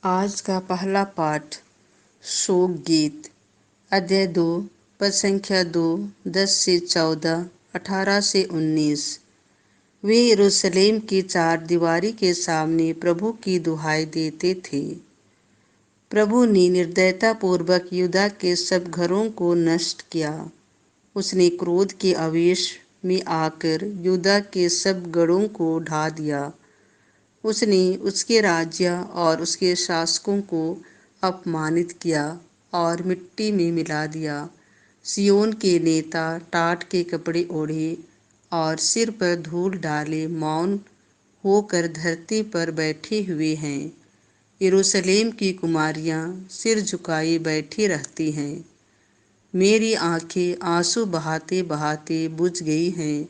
आज का पहला पाठ शोक गीत अध्याय 2 पद संख्या 2 10 से 14 18 से 19। वे यरूशलेम की चार दीवारी के सामने प्रभु की दुहाई देते थे। प्रभु ने निर्दयता पूर्वक यूदा के सब घरों को नष्ट किया। उसने क्रोध के आवेश में आकर यूदा के सब गढ़ों को ढा दिया। उसने उसके राज्य और उसके शासकों को अपमानित किया और मिट्टी में मिला दिया। सियोन के नेता टाट के कपड़े ओढ़े और सिर पर धूल डाले मौन होकर धरती पर बैठे हुए हैं। यरूशलेम की कुमारियां सिर झुकाए बैठी रहती हैं। मेरी आंखें आंसू बहाते बहाते बुझ गई हैं।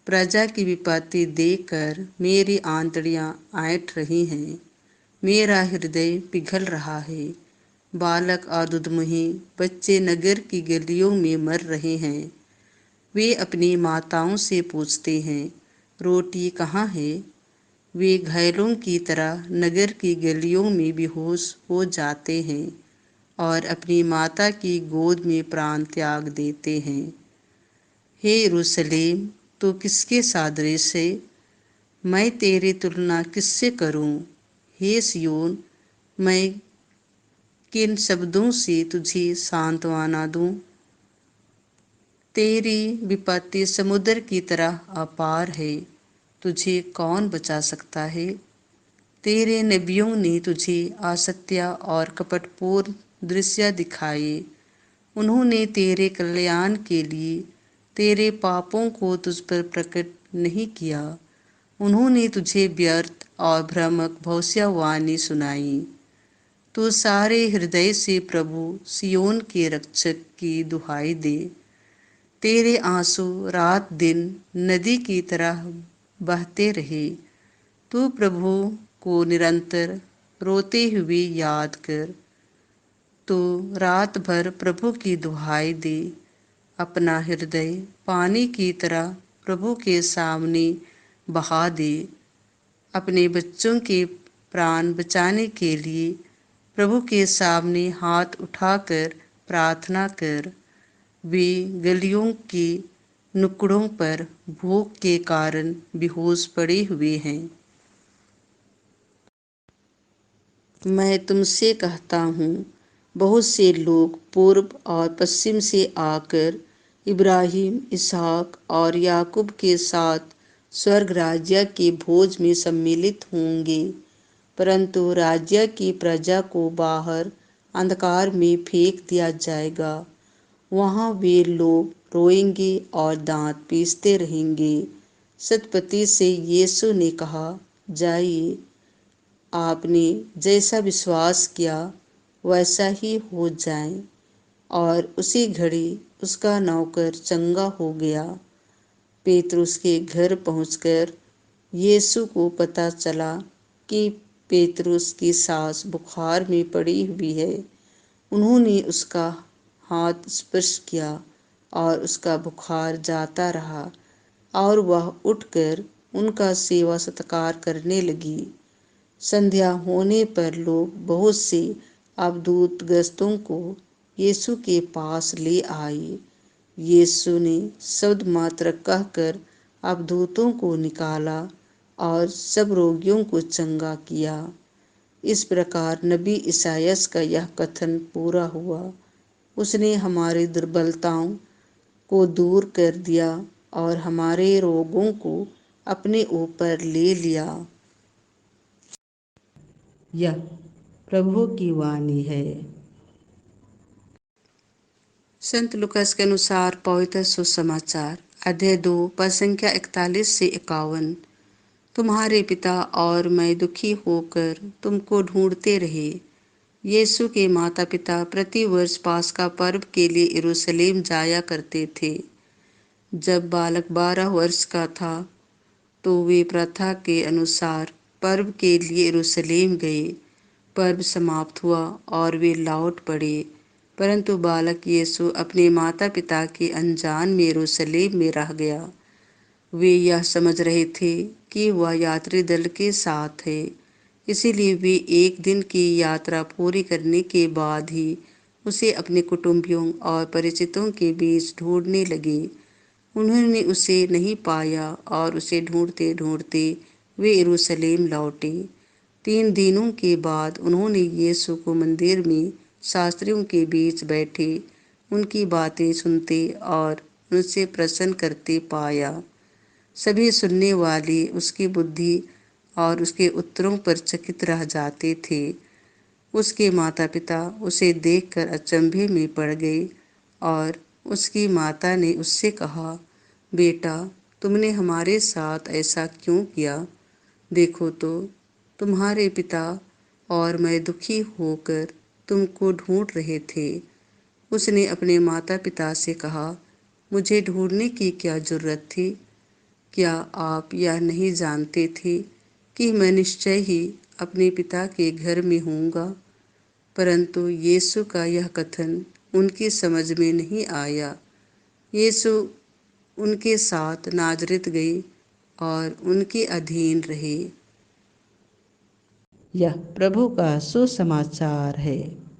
प्रजा की विपत्ति देखकर मेरी आंतड़ियां ऐंठ रही हैं। मेरा हृदय पिघल रहा है। बालक और दुधमुहे बच्चे नगर की गलियों में मर रहे हैं। वे अपनी माताओं से पूछते हैं, रोटी कहाँ है? वे घायलों की तरह नगर की गलियों में बेहोश हो जाते हैं और अपनी माता की गोद में प्राण त्याग देते हैं। हे यरूशलेम, तो किसके सादृश है? मैं तेरी तुलना किससे करूं? हे सियोन, मैं किन शब्दों से तुझे सांत्वना दूं? तेरी विपत्ति समुद्र की तरह अपार है, तुझे कौन बचा सकता है? तेरे नबियों ने तुझे असत्य और कपटपूर्ण दृश्य दिखाए। उन्होंने तेरे कल्याण के लिए तेरे पापों को तुझ पर प्रकट नहीं किया। उन्होंने तुझे व्यर्थ और भ्रामक भविष्यवाणी सुनाई। तू सारे हृदय से प्रभु सियोन के रक्षक की दुहाई दे। तेरे आंसू रात दिन नदी की तरह बहते रहे। तू प्रभु को निरंतर रोते हुए याद कर। तो रात भर प्रभु की दुहाई दे। अपना हृदय पानी की तरह प्रभु के सामने बहा दे। अपने बच्चों के प्राण बचाने के लिए प्रभु के सामने हाथ उठाकर प्रार्थना कर। वे गलियों के नुक्कड़ों पर भूख के कारण बेहोश पड़े हुए हैं। मैं तुमसे कहता हूँ, बहुत से लोग पूर्व और पश्चिम से आकर इब्राहिम, इसहाक और याकूब के साथ स्वर्ग राज्य के भोज में सम्मिलित होंगे, परंतु राज्य की प्रजा को बाहर अंधकार में फेंक दिया जाएगा। वहाँ वे लोग रोएंगे और दांत पीसते रहेंगे। सतपति से यीशु ने कहा, जाइए, आपने जैसा विश्वास किया वैसा ही हो जाए। और उसी घड़ी उसका नौकर चंगा हो गया। पेतरुस के घर पहुंचकर यीशु को पता चला कि पेतरुस की सास बुखार में पड़ी हुई है। उन्होंने उसका हाथ स्पर्श किया और उसका बुखार जाता रहा और वह उठकर उनका सेवा सत्कार करने लगी। संध्या होने पर लोग बहुत से अवधूतग्रस्तों को यीशु के पास ले आए। यीशु ने शब्द मात्र कहकर अवधूतों को निकाला और सब रोगियों को चंगा किया। इस प्रकार नबी इसायास का यह कथन पूरा हुआ, उसने हमारी दुर्बलताओं को दूर कर दिया और हमारे रोगों को अपने ऊपर ले लिया। यह प्रभु की वाणी है। संत लूकास के अनुसार पवित्र सुसमाचार अध्याय 2 पद संख्या 41 से 51। तुम्हारे पिता और मैं दुखी होकर तुमको ढूंढते रहे। यीशु के माता पिता प्रति वर्ष पास्का पर्व के लिए यरूशलेम जाया करते थे। जब बालक 12 वर्ष का था तो वे प्रथा के अनुसार पर्व के लिए यरूशलेम गए। पर्व समाप्त हुआ और वे लौट पड़े, परंतु बालक यीशु अपने माता पिता के अनजान में यरूशलेम में रह गया। वे यह समझ रहे थे कि वह यात्री दल के साथ है। इसीलिए वे एक दिन की यात्रा पूरी करने के बाद ही उसे अपने कुटुंबियों और परिचितों के बीच ढूंढने लगे। उन्होंने उसे नहीं पाया और उसे ढूंढते ढूंढते वे यरूशलेम लौटे। 3 दिनों के बाद उन्होंने यीशु को मंदिर में शास्त्रियों के बीच बैठे उनकी बातें सुनते और उनसे प्रसन्न करते पाया। सभी सुनने वाले उसकी बुद्धि और उसके उत्तरों पर चकित रह जाते थे। उसके माता पिता उसे देखकर अचंभे में पड़ गए और उसकी माता ने उससे कहा, बेटा, तुमने हमारे साथ ऐसा क्यों किया? देखो तो, तुम्हारे पिता और मैं दुखी होकर तुमको ढूंढ रहे थे। उसने अपने माता पिता से कहा, मुझे ढूंढने की क्या जरूरत थी? क्या आप यह नहीं जानते थे कि मैं निश्चय ही अपने पिता के घर में होऊंगा? परंतु यीशु का यह कथन उनकी समझ में नहीं आया। यीशु उनके साथ नाजरत गए और उनके अधीन रहे। यह प्रभु का सुसमाचार है।